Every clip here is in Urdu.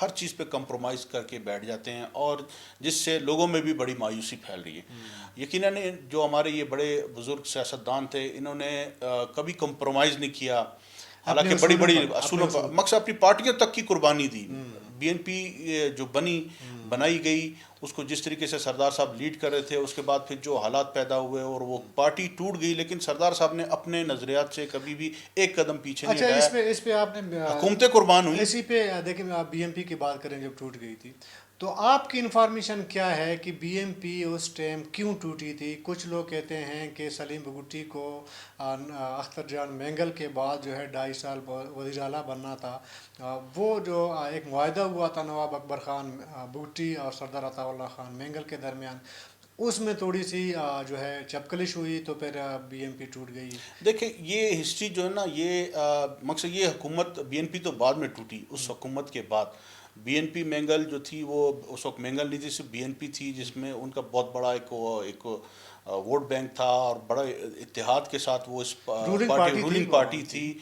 ہر چیز پہ کمپرومائز کر کے بیٹھ جاتے ہیں، اور جس سے لوگوں میں بھی بڑی مایوسی پھیل رہی ہے۔ یقیناً جو ہمارے یہ بڑے بزرگ سیاستدان تھے، انہوں نے کبھی کمپرومائز نہیں کیا، حالانکہ بڑی بڑی اصولوں پر، مقصد اپنی پارٹیوں تک کی قربانی دی۔ بی این پی جو بنائی گئی، اس کو جس طریقے سے سردار صاحب لیڈ کر رہے تھے، اس کے بعد پھر جو حالات پیدا ہوئے اور وہ پارٹی ٹوٹ گئی، لیکن سردار صاحب نے اپنے نظریات سے کبھی بھی ایک قدم پیچھے نہیں ہٹایا۔ اچھا، اس پہ آپ نے حکومتیں قربان ہوئی۔ اسی پہ دیکھیں، آپ بی ایم پی کی بات کریں، جب ٹوٹ گئی تھی تو آپ کی انفارمیشن کیا ہے کہ بی ایم پی اس ٹائم کیوں ٹوٹی تھی؟ کچھ لوگ کہتے ہیں کہ سلیم بگٹی کو اختر جان مینگل کے بعد جو ہے 2.5 سال وزیر اعلیٰ بننا تھا، وہ جو ایک معاہدہ ہوا تھا نواب اکبر خان بگٹی اور سردار عطا اللہ خان مینگل کے درمیان، اس میں تھوڑی سی جو ہے چپکلش ہوئی، تو پھر بی ایم پی ٹوٹ گئی۔ دیکھیں یہ ہسٹری جو ہے نا، یہ مقصد یہ حکومت بی این پی تو بعد میں ٹوٹی، اس حکومت کے بعد بی این پی مینگل جو تھی، وہ اس وقت مینگل نہیں تھی، صرف بی این پی تھی، جس میں ان کا بہت بڑا ایک ووٹ بینک تھا، اور بڑا اتحاد کے ساتھ وہ اس رولنگ پارٹی تھی۔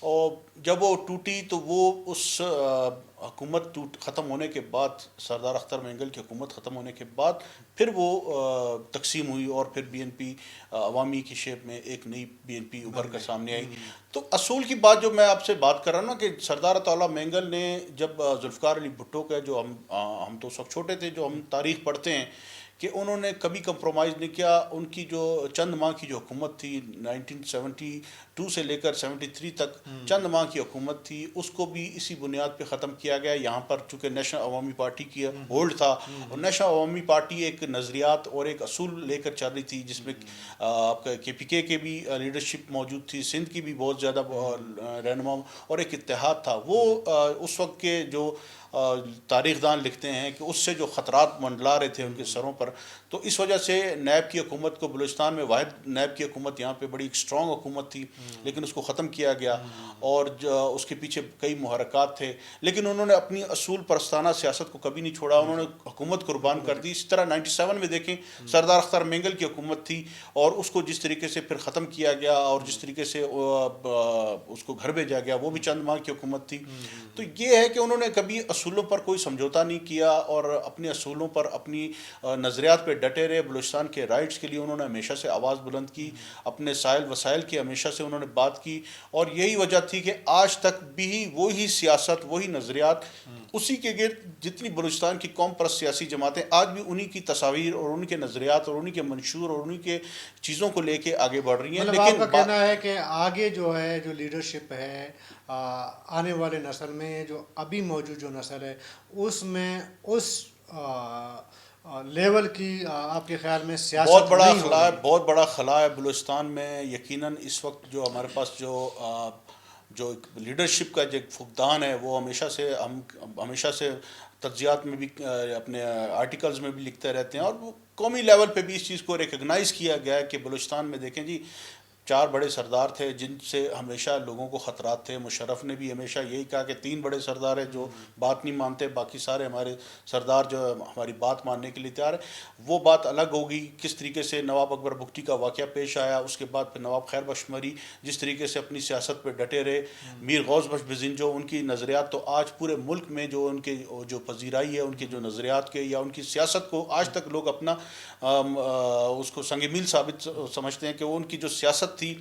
اور جب وہ ٹوٹی تو وہ اس حکومت ختم ہونے کے بعد، سردار اختر مینگل کی حکومت ختم ہونے کے بعد پھر وہ تقسیم ہوئی، اور پھر بی این پی عوامی کی شیپ میں ایک نئی بی این پی ابھر کر سامنے آئی۔ تو اصول کی بات جو میں آپ سے بات کر رہا ہوں نا، کہ سردار عطا اللہ مینگل نے جب ذوالفقار علی بھٹو کا، جو ہم تو اس وقت چھوٹے تھے، جو ہم تاریخ پڑھتے ہیں کہ انہوں نے کبھی کمپرومائز نہیں کیا۔ ان کی جو چند ماہ کی جو حکومت تھی 1972 سے لے کر 73 تک، چند ماہ کی حکومت تھی، اس کو بھی اسی بنیاد پہ ختم کیا گیا۔ یہاں پر چونکہ نیشنل عوامی پارٹی کی ہولڈ تھا، اور نیشنل عوامی پارٹی ایک نظریات اور ایک اصول لے کر چل رہی تھی، جس میں آپ کا کے پی کے بھی لیڈرشپ موجود تھی، سندھ کی بھی بہت زیادہ رہنما، اور ایک اتحاد تھا۔ وہ اس وقت کے جو تاریخ دان لکھتے ہیں کہ اس سے جو خطرات منڈلا رہے تھے ان کے سروں پر، تو اس وجہ سے نیب کی حکومت کو، بلوچستان میں واحد نیب کی حکومت یہاں پہ بڑی ایک اسٹرانگ حکومت تھی، لیکن اس کو ختم کیا گیا، اور اس کے پیچھے کئی محرکات تھے، لیکن انہوں نے اپنی اصول پرستانہ سیاست کو کبھی نہیں چھوڑا، انہوں نے حکومت قربان کر دی۔ اس طرح 97 میں دیکھیں، سردار اختر مینگل کی حکومت تھی، اور اس کو جس طریقے سے پھر ختم کیا گیا، اور جس طریقے سے اس کو گھر بھیجا گیا، وہ بھی چند ماہ کی حکومت تھی۔ تو یہ ہے کہ انہوں نے کبھی اصولوں پر کوئی سمجھوتا نہیں کیا، اور اپنے اصولوں پر، اپنی نظریات پہ ڈٹے رہے۔ بلوچستان کے رائٹس کے لیے انہوں نے ہمیشہ سے آواز بلند کی، اپنے سائل وسائل کی ہمیشہ سے انہوں نے بات کی، اور یہی وجہ تھی کہ آج تک بھی وہی سیاست، وہی نظریات، اسی کے گرد جتنی بلوچستان کی قوم پرست سیاسی جماعتیں، آج بھی انہی کی تصاویر اور انہی کے نظریات اور انہی کے منشور اور انہی کے چیزوں کو لے کے آگے بڑھ رہی ہیں۔ مطلب آپ کا کہنا ہے کہ آگے جو ہے، جو لیڈرشپ ہے آنے والے نسل میں، جو ابھی موجود جو نسل ہے، اس میں اس لیول کی آپ کے خیال میں سیاست بہت بڑا نہیں خلا ہے، ہوگی؟ بہت بڑا خلا ہے بلوچستان میں۔ یقیناً اس وقت جو ہمارے پاس جو لیڈرشپ کا جو فقدان ہے، وہ ہم ہمیشہ سے تجزیات میں بھی، اپنے آرٹیکلز میں بھی لکھتے رہتے ہیں، اور وہ قومی لیول پہ بھی اس چیز کو ریکگنائز کیا گیا ہے کہ بلوچستان میں دیکھیں جی، 4 بڑے سردار تھے جن سے ہمیشہ لوگوں کو خطرات تھے۔ مشرف نے بھی ہمیشہ یہی کہا کہ 3 بڑے سردار ہیں جو بات نہیں مانتے، باقی سارے ہمارے سردار جو ہماری بات ماننے کے لیے تیار ہے۔ وہ بات الگ ہوگی، کس طریقے سے نواب اکبر بگٹی کا واقعہ پیش آیا، اس کے بعد پھر نواب خیر بخش مری جس طریقے سے اپنی سیاست پہ ڈٹے رہے، میر غوث بخش بزنجو، ان کی نظریات تو آج پورے ملک میں جو ان کے جو پذیرائی ہے، ان کے جو نظریات کے یا ان کی سیاست کو آج تک لوگ اپنا اس کو سنگ میل ثابت سمجھتے ہیں کہ وہ ان کی جو سیاست تھی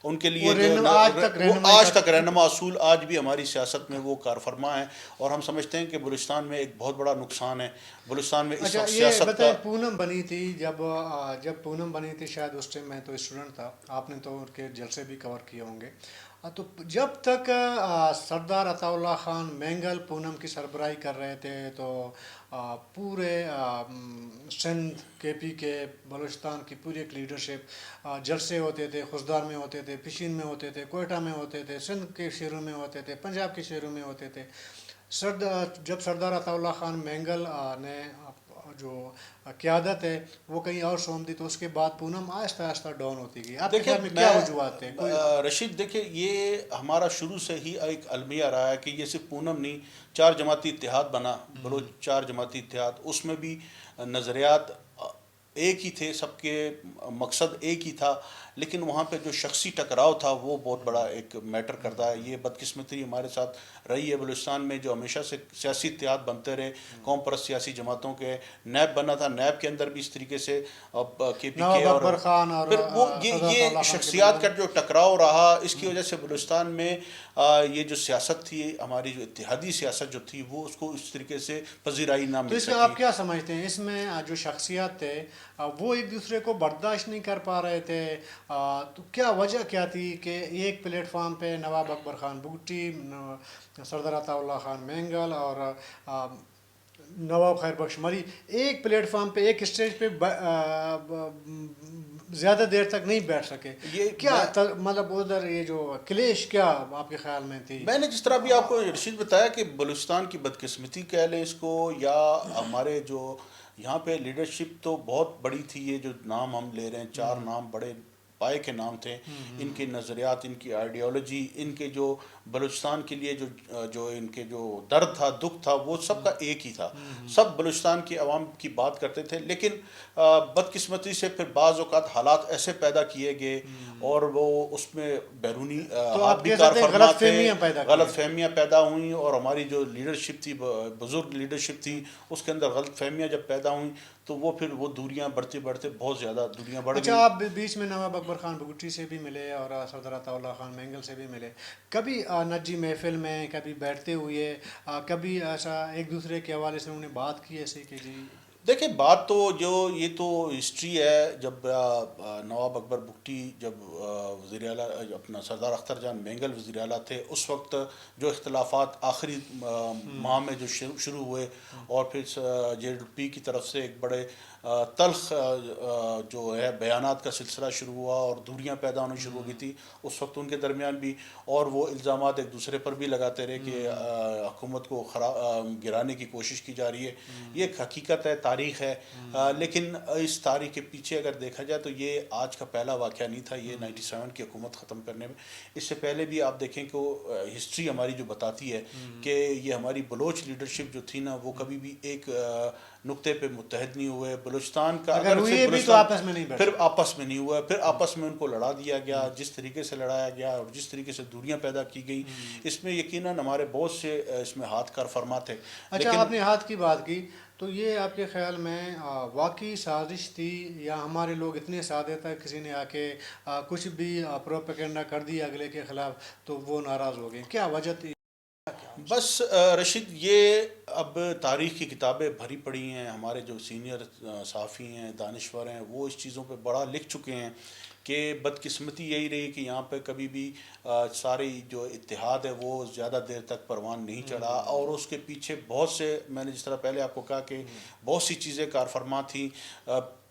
ان کے لیے وہ آج تک رہنما اصول آج بھی ہماری سیاست میں وہ کار فرما ہیں، اور ہم سمجھتے ہیں کہ بلوچستان میں ایک بہت بڑا نقصان ہے بلوچستان میں اس وقت سیاست کا۔ پونم بنی تھی، جب پونم بنی تھی، شاید اس ٹائم میں تو اسٹوڈنٹ تھا، آپ نے تو ان کے جلسے بھی کور کیے ہوں گے، تو جب تک سردار عطا اللہ خان مینگل پونم کی سربراہی کر رہے تھے، تو پورے سندھ، کے پی کے، بلوچستان کی پوری ایک لیڈرشپ، جلسے ہوتے تھے، خضدار میں ہوتے تھے، پشین میں ہوتے تھے، کوئٹہ میں ہوتے تھے، سندھ کے شہروں میں ہوتے تھے، پنجاب کے شہروں میں ہوتے تھے۔ جب سردار عطا اللہ خان مینگل نے جو قیادت ہے وہ کہیں اور سونپ دی، تو اس کے بعد پونم آہستہ آہستہ ڈاؤن ہوتی گئی۔ آپ کے خیال میں کیا وجوہات تھے؟ رشید دیکھیں، یہ ہمارا شروع سے ہی ایک المیہ رہا ہے کہ یہ صرف پونم نہیں، 4 جماعتی اتحاد بنا، بلوچ 4 جماعتی اتحاد، اس میں بھی نظریات ایک ہی تھے، سب کے مقصد ایک ہی تھا، لیکن وہاں پہ جو شخصی ٹکراؤ تھا وہ بہت بڑا ایک میٹر کرتا ہے. یہ بدقسمتی ہمارے ساتھ رہی ہے بلوچستان میں، جو ہمیشہ سے سیاسی اتحاد بنتے رہے قوم پرست سیاسی جماعتوں کے. نیب بنا تھا، نیب کے اندر بھی اس طریقے سے اب کے پی کے نواب اور اکبر خان اور پھر وہ سردار یہ اللہ خان کے شخصیات کا درمیان. جو ٹکراؤ رہا، اس کی وجہ سے بلوچستان میں یہ جو سیاست تھی، ہماری جو اتحادی سیاست جو تھی، وہ اس کو اس طریقے سے پذیرائی نہ تو مل اس میں سکی. آپ کیا سمجھتے ہیں، اس میں جو شخصیات تھے وہ ایک دوسرے کو برداشت نہیں کر پا رہے تھے، تو کیا وجہ کیا تھی کہ ایک پلیٹ فارم پہ نواب اکبر خان بگٹی، سردار عطا اللہ خان مینگل اور نواب خیر بخش مری ایک پلیٹ فارم پہ ایک اسٹیج پہ زیادہ دیر تک نہیں بیٹھ سکے؟ یہ کیا مطلب ادھر یہ جو کلیش کیا آپ کے خیال میں تھی؟ میں نے جس طرح بھی آپ کو رشید بتایا کہ بلوچستان کی بدقسمتی کہہ لیں اس کو، یا ہمارے جو یہاں پہ لیڈرشپ تو بہت بڑی تھی. یہ جو نام ہم لے رہے ہیں، 4 نام بڑے پائے کے نام تھے. ان کے نظریات، ان کی آئیڈیالوجی، ان کے جو بلوچستان کے لیے جو ان کے جو درد تھا، دکھ تھا، وہ سب کا ایک ہی تھا. سب بلوچستان کی عوام کی بات کرتے تھے. لیکن بدقسمتی سے پھر بعض اوقات حالات ایسے پیدا کیے گئے اور وہ اس میں بیرونی تو ہاتھ آپ بھی کہہ سکتے ہیں کار غلط تھے، فہمیاں پیدا کی غلط ہیں. فہمیاں پیدا ہوئیں. اور ہماری جو لیڈرشپ تھی، بزرگ لیڈرشپ تھی، اس کے اندر غلط فہمیاں جب پیدا ہوئیں تو وہ پھر وہ دوریاں بڑھتے بڑھتے بہت زیادہ دوریاں بڑھ اچھا، گئیں. آپ بیچ میں نواب اکبر خان بگٹی سے بھی ملے اور سردار عطا اللہ خان مینگل سے بھی ملے، کبھی نجی محفل میں کبھی بیٹھتے ہوئے کبھی ایسا ایک دوسرے کے حوالے سے انہوں نے بات کی ایسے کہ جی؟ دیکھیں، بات تو جو یہ تو ہسٹری ہے. جب نواب اکبر بگٹی جب وزیر اعلیٰ، اپنا سردار اختر جان مینگل وزیر اعلیٰ تھے، اس وقت جو اختلافات آخری ماہ میں جو شروع ہوئے، اور پھر جے ڈی پی کی طرف سے ایک بڑے تلخ جو ہے بیانات کا سلسلہ شروع ہوا اور دوریاں پیدا ہونی شروع ہو گئی تھی، اس وقت ان کے درمیان بھی. اور وہ الزامات ایک دوسرے پر بھی لگاتے رہے کہ حکومت کو گرانے کی کوشش کی جا رہی ہے. یہ ایک حقیقت ہے، تاریخ ہے. لیکن اس تاریخ کے پیچھے اگر دیکھا جائے تو یہ آج کا پہلا واقعہ نہیں تھا. یہ 97 کی حکومت ختم کرنے میں، اس سے پہلے بھی آپ دیکھیں کہ ہسٹری ہماری جو بتاتی ہے کہ یہ ہماری بلوچ لیڈرشپ جو تھی نا، وہ کبھی بھی ایک نقطے پہ متحد نہیں ہوئے. بلوچستان کا اگر ہوئے بھی تو آپس میں نہیں بیٹھ پھر سکتے. آپس میں نہیں ہوا، پھر آپس میں ان کو لڑا دیا گیا. جس طریقے سے لڑایا گیا اور جس طریقے سے دوریاں پیدا کی گئی، اس میں یقیناً ہمارے بہت سے اس میں ہاتھ کار فرما تھے. اچھا، آپ نے ہاتھ کی بات کی، تو یہ آپ کے خیال میں واقعی سازش تھی یا ہمارے لوگ اتنے سادے تھے کسی نے آ کے کچھ بھی پروپیگنڈا کر دیا اگلے کے خلاف تو وہ ناراض ہو گئے؟ کیا وجہ تھی؟ بس رشید، یہ اب تاریخ کی کتابیں بھری پڑی ہیں. ہمارے جو سینئر صحافی ہیں، دانشور ہیں، وہ اس چیزوں پہ بڑا لکھ چکے ہیں کہ بدقسمتی یہی رہی کہ یہاں پہ کبھی بھی ساری جو اتحاد ہے وہ زیادہ دیر تک پروان نہیں چڑھا. اور اس کے پیچھے بہت سے، میں نے جس طرح پہلے آپ کو کہا کہ بہت سی چیزیں کار فرما تھیں.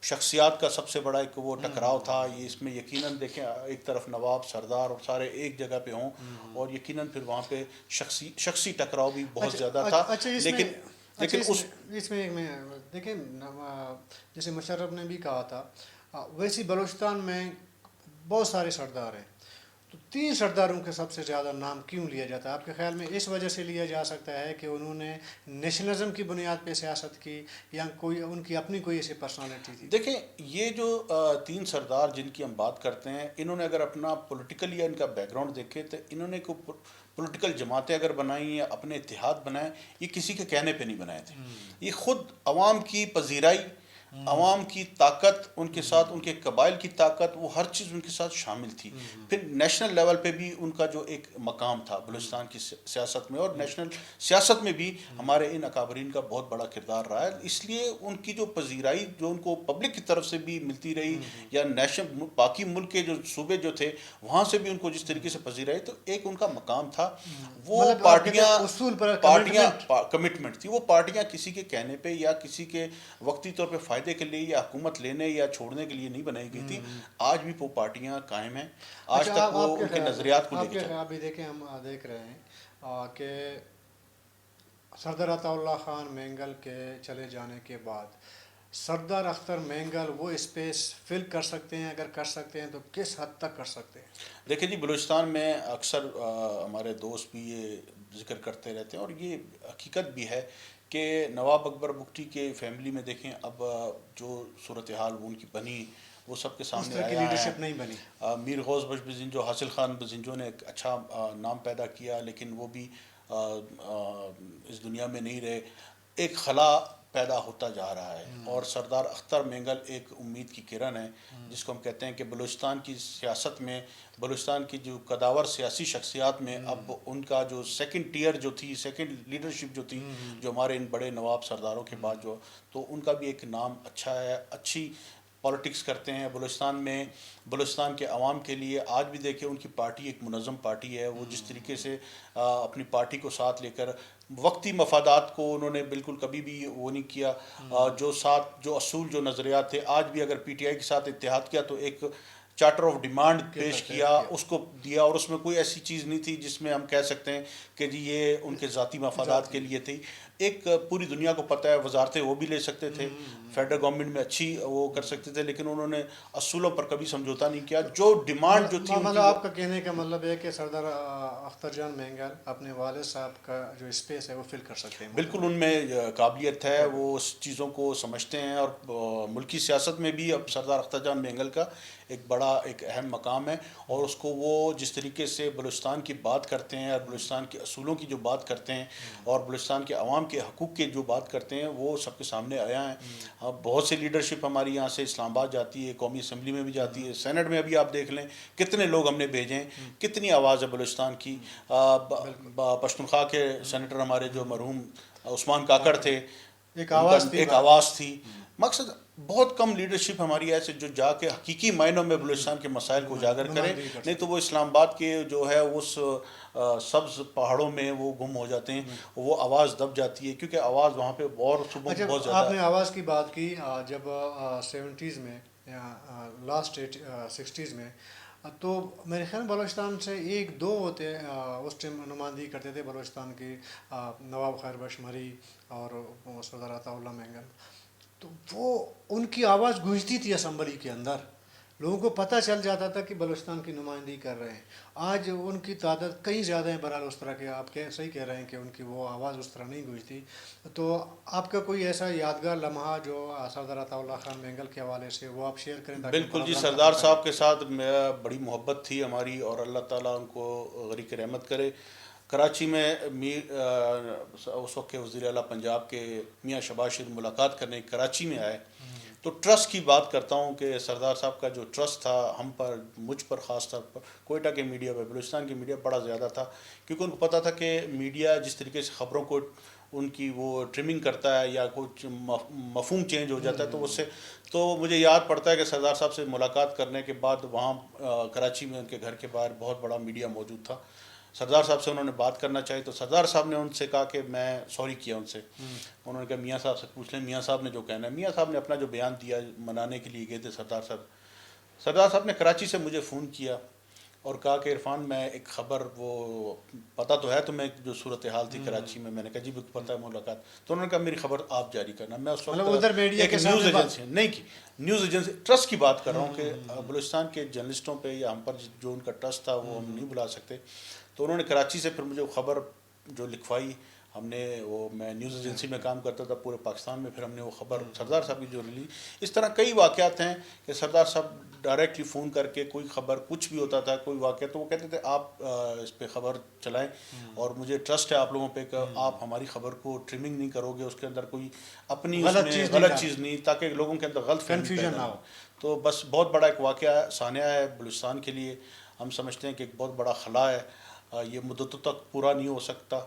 شخصیات کا سب سے بڑا ایک وہ ٹکراؤ تھا. یہ اس میں یقیناً دیکھیں، ایک طرف نواب، سردار اور سارے ایک جگہ پہ ہوں، اور یقیناً پھر وہاں پہ شخصی ٹکراؤ بھی بہت زیادہ تھا. اچھا، لیکن اس میں دیکھیں، جیسے مشرف نے بھی کہا تھا، ویسی بلوچستان میں بہت سارے سردار ہیں، تو 3 سرداروں کے سب سے زیادہ نام کیوں لیا جاتا ہے؟ آپ کے خیال میں اس وجہ سے لیا جا سکتا ہے کہ انہوں نے نیشنلزم کی بنیاد پہ سیاست کی، یا کوئی ان کی اپنی کوئی ایسی پرسنالٹی تھی؟ دیکھیں، یہ جو 3 سردار جن کی ہم بات کرتے ہیں، انہوں نے اگر اپنا پولیٹیکل یا ان کا بیک گراؤنڈ دیکھے تو انہوں نے کوئی پولیٹیکل جماعتیں اگر بنائیں یا اپنے اتحاد بنائیں، یہ کسی کے کہنے پہ نہیں بنائے تھے. یہ خود عوام کی پذیرائی، عوام کی طاقت ان کے ساتھ، ان کے قبائل کی طاقت، وہ ہر چیز ان کے ساتھ شامل تھی. پھر نیشنل لیول پہ بھی ان کا جو ایک مقام تھا بلوچستان کی سیاست میں، اور نیشنل سیاست میں بھی ہمارے ان اکابرین کا بہت بڑا کردار رہا ہے. اس لیے ان کی جو پذیرائی جو ان کو پبلک کی طرف سے بھی ملتی رہی، یا نیشنل باقی ملک کے جو صوبے جو تھے وہاں سے بھی ان کو جس طریقے سے پذیرائی، تو ایک ان کا مقام تھا. وہ مطلب پارٹیاں اصول پر کمٹمنٹ تھی. وہ پارٹیاں کسی کے کہنے پہ یا کسی کے وقتی طور پہ فائدے کے لیے یا حکومت لینے یا چھوڑنے کے لیے نہیں بنائی گئی تھی. آج بھی وہ پارٹیاں قائم ہیں. آج اچھا، تک وہ ان کے نظریات کو لے کے چلتے ہیں. ابھی دیکھیں، ہم دیکھ رہے ہیں کہ سردار عطا اللہ خان مینگل کے چلے جانے کے بعد سردار اختر مینگل وہ اسپیس فل کر سکتے ہیں؟ اگر کر سکتے ہیں تو کس حد تک کر سکتے ہیں؟ دیکھیں جی، بلوچستان میں اکثر ہمارے دوست بھی یہ ذکر کرتے رہتے ہیں، اور یہ حقیقت بھی ہے کہ نواب اکبر بگٹی کے فیملی میں دیکھیں اب جو صورتحال ان کی بنی وہ سب کے اس سامنے طرح کی آیا لیڈرشپ ہے. نہیں بنی. میر غوث بخش بزنجو، حاصل خان بزنجو نے ایک اچھا نام پیدا کیا، لیکن وہ بھی اس دنیا میں نہیں رہے. ایک خلا پیدا ہوتا جا رہا ہے، اور سردار اختر مینگل ایک امید کی کرن ہے، جس کو ہم کہتے ہیں کہ بلوچستان کی سیاست میں، بلوچستان کی جو قداور سیاسی شخصیات میں اب ان کا جو سیکنڈ ٹیئر جو تھی، سیکنڈ لیڈرشپ جو تھی، جو ہمارے ان بڑے نواب سرداروں کے بعد جو، تو ان کا بھی ایک نام اچھا ہے، اچھی پالیٹکس کرتے ہیں بلوچستان میں. بلوچستان کے عوام کے لیے آج بھی دیکھیں ان کی پارٹی ایک منظم پارٹی ہے. وہ جس طریقے سے اپنی پارٹی کو ساتھ لے کر وقتی مفادات کو انہوں نے بالکل کبھی بھی وہ نہیں کیا. جو اصول، جو نظریات تھے، آج بھی اگر پی ٹی آئی کے ساتھ اتحاد کیا تو ایک چارٹر آف ڈیمانڈ پیش کیا، اس کو دیا، اور اس میں کوئی ایسی چیز نہیں تھی جس میں ہم کہہ سکتے ہیں کہ جی یہ ان کے ذاتی مفادات کے لیے تھی. ایک پوری دنیا کو پتہ ہے وزارتیں وہ بھی لے سکتے تھے، فیڈرل گورنمنٹ میں اچھی وہ کر سکتے تھے، لیکن انہوں نے اصولوں پر کبھی سمجھوتا نہیں کیا. جو ڈیمانڈ جو تھی ان کی، مطلب آپ کا کہنے کا مطلب ہے کہ سردار اختر جان مینگل اپنے والد صاحب کا جو اسپیس ہے وہ فل کر سکتے ہیں. بالکل ان میں قابلیت ہے، وہ اس چیزوں کو سمجھتے ہیں، اور ملکی سیاست میں بھی اب سردار اختر جان مینگل کا ایک بڑا ایک اہم مقام ہے. اور اس کو وہ جس طریقے سے بلوچستان کی بات کرتے ہیں، اور بلوچستان کے اصولوں کی جو بات کرتے ہیں، اور بلوچستان کے عوام کے حقوق کے جو بات کرتے ہیں، وہ سب کے سامنے آیا ہے. بہت سی لیڈرشپ ہماری یہاں سے اسلام آباد جاتی ہے، قومی اسمبلی میں بھی جاتی ہے، سینٹ میں ابھی آپ دیکھ لیں کتنے لوگ ہم نے بھیجے ہیں، کتنی آواز ہے بلوچستان کی. پشتونخوا کے سینیٹر ہمارے جو مرحوم عثمان کاکڑ تھے، ایک ان کا آواز تھی، ایک آواز تھی. مقصد بہت کم لیڈرشپ ہماری ایسے جو جا کے حقیقی معنوں میں بلوچستان کے مسائل کو اجاگر کرے. نہیں تو وہ اسلام آباد کے جو ہے اس سبز پہاڑوں میں وہ گم ہو جاتے ہیں، وہ آواز دب جاتی ہے، کیونکہ آواز وہاں پہ اور صوبوں میں بہت اچھا، زیادہ آپ ہے. نے آواز کی بات کی. جب 70s میں یا لاسٹ 60s میں، تو میرے خیال میں بلوچستان سے ایک دو ہوتے اس ٹائم نمائندگی کرتے تھے بلوچستان کی، نواب خیر بخش مری اور سردار عطا اللہ مینگل. تو وہ ان کی آواز گونجتی تھی اسمبلی کے اندر، لوگوں کو پتہ چل جاتا تھا کہ بلوچستان کی نمائندگی کر رہے ہیں. آج ان کی تعداد کئی زیادہ ہیں. بہرحال اس طرح کے آپ صحیح کہہ رہے ہیں کہ ان کی وہ آواز اس طرح نہیں گونجتی. تو آپ کا کوئی ایسا یادگار لمحہ جو سردار عطا اللہ خان مینگل کے حوالے سے وہ آپ شیئر کریں تاکہ بالکل جی، پروگرام سردار ختم کریں. صاحب کے ساتھ بڑی محبت تھی ہماری، اور اللہ تعالیٰ ان کو غریق رحمت کرے. کراچی میں اس وقت کے وزیر اعلیٰ پنجاب کے میاں شہباز شریف ملاقات کرنے کراچی میں آئے. تو ٹرسٹ کی بات کرتا ہوں کہ سردار صاحب کا جو ٹرسٹ تھا ہم پر، مجھ پر خاص طور پر، کوئٹہ کے میڈیا پہ، بلوچستان کی میڈیا بڑا زیادہ تھا، کیونکہ ان کو پتہ تھا کہ میڈیا جس طریقے سے خبروں کو ان کی وہ ٹرمنگ کرتا ہے یا کچھ مفہوم چینج ہو جاتا ہے، تو اس سے، تو مجھے یاد پڑتا ہے کہ سردار صاحب سے ملاقات کرنے کے بعد وہاں کراچی میں ان کے گھر کے باہر بہت بڑا میڈیا موجود تھا. سردار صاحب سے انہوں نے بات کرنا چاہی تو سردار صاحب نے ان سے کہا کہ میں سوری کیا ان سے. انہوں نے کہا میاں صاحب سے پوچھ لیں، میاں صاحب نے جو کہنا ہے. میاں صاحب نے اپنا جو بیان دیا، منانے کے لیے گئے تھے سردار صاحب. سردار صاحب نے کراچی سے مجھے فون کیا اور کہا کہ عرفان میں ایک خبر، وہ پتہ تو ہے تمہیں جو صورتحال تھی کراچی میں. میں نے کہا جی پتہ ہے ملاقات. تو انہوں نے کہا میری خبر آپ جاری کرنا. میں اس مطلب وقت ادھر میڈیا ایک کے نیوز سامنے ایجنسی نہیں کی، نیوز ایجنسی ٹرسٹ کی بات کر رہا ہوں کہ بلوچستان کے جرنلسٹوں پہ یا ہم پر جو ان کا ٹرسٹ تھا وہ ہم نہیں بلا سکتے. تو انہوں نے کراچی سے پھر مجھے خبر جو لکھوائی. ہم نے وہ، میں نیوز ایجنسی میں کام کرتا تھا پورے پاکستان میں، پھر ہم نے وہ خبر سردار صاحب کی جو ریلیز. اس طرح کئی واقعات ہیں کہ سردار صاحب ڈائریکٹلی فون کر کے کوئی خبر، کچھ بھی ہوتا تھا، کوئی واقعہ، تو وہ کہتے تھے آپ اس پہ خبر چلائیں، اور مجھے ٹرسٹ ہے آپ لوگوں پہ کہ آپ ہماری خبر کو ٹرمنگ نہیں کرو گے، اس کے اندر کوئی اپنی اس میں غلط چیز نہیں، تاکہ لوگوں کے اندر غلط فہمی پیدا نہ ہو. تو بس بہت بڑا ایک واقعہ سانحہ ہے بلوچستان کے لیے. ہم سمجھتے ہیں کہ ایک بہت بڑا خلا ہے. یہ مدتوں تک پورا نہیں ہو سکتا،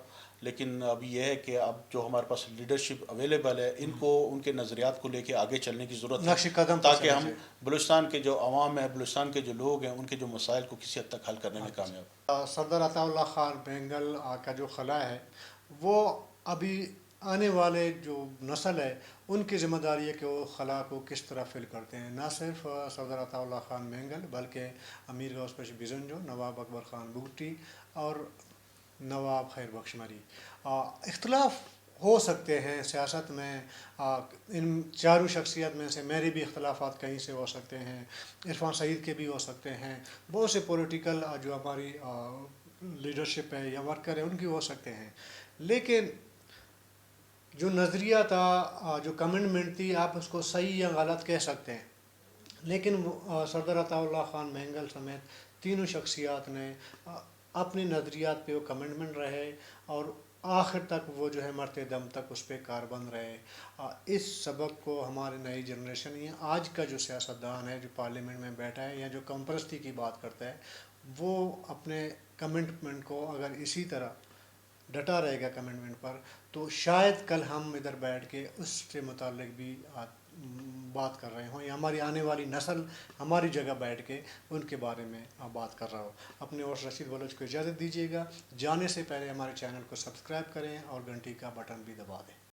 لیکن اب یہ ہے کہ اب جو ہمارے پاس لیڈرشپ اویلیبل ہے، ان کو ان کے نظریات کو لے کے آگے چلنے کی ضرورت ہے، تاکہ ہم بلوچستان کے جو عوام ہیں، بلوچستان کے جو لوگ ہیں، ان کے جو مسائل کو کسی حد تک حل کرنے میں کامیاب. سردار عطا اللہ خان مینگل کا جو خلا ہے، وہ ابھی آنے والے جو نسل ہے ان کی ذمہ داری ہے کہ وہ خلا کو کس طرح فل کرتے ہیں. نہ صرف سردار عطا اللہ خان مینگل بلکہ امیر غوث بخش بزنجو، نواب اکبر خان بگٹی اور نواب خیر بخش مری. اختلاف ہو سکتے ہیں سیاست میں، ان چاروں شخصیت میں سے میرے بھی اختلافات کہیں سے ہو سکتے ہیں، عرفان سعید کے بھی ہو سکتے ہیں، بہت سے پولیٹیکل جو ہماری لیڈرشپ ہے یا ورکر ہے ان کی ہو سکتے ہیں. لیکن جو نظریہ تھا، جو کمنٹمنٹ تھی، آپ اس کو صحیح یا غلط کہہ سکتے ہیں، لیکن سردار عطا اللہ خان مہنگل سمیت تینوں شخصیات نے اپنے نظریات پہ وہ کمنٹمنٹ رہے، اور آخر تک وہ جو ہے مرتے دم تک اس پہ کاربند رہے۔ اس سبق کو ہماری نئی جنریشن یا آج کا جو سیاستدان ہے جو پارلیمنٹ میں بیٹھا ہے یا جو کم پرستی کی بات کرتا ہے، وہ اپنے کمنٹمنٹ کو اگر اسی طرح ڈٹا رہے گا کمنٹمنٹ پر، تو شاید کل ہم ادھر بیٹھ کے اس سے متعلق بھی بات کر رہے ہوں، یا ہماری آنے والی نسل ہماری جگہ بیٹھ کے ان کے بارے میں بات کر رہا ہو۔ اپنے اور رشید بلوچ کو اجازت دیجیے گا، جانے سے پہلے ہمارے چینل کو سبسکرائب کریں اور گھنٹی کا بٹن بھی دبا دیں۔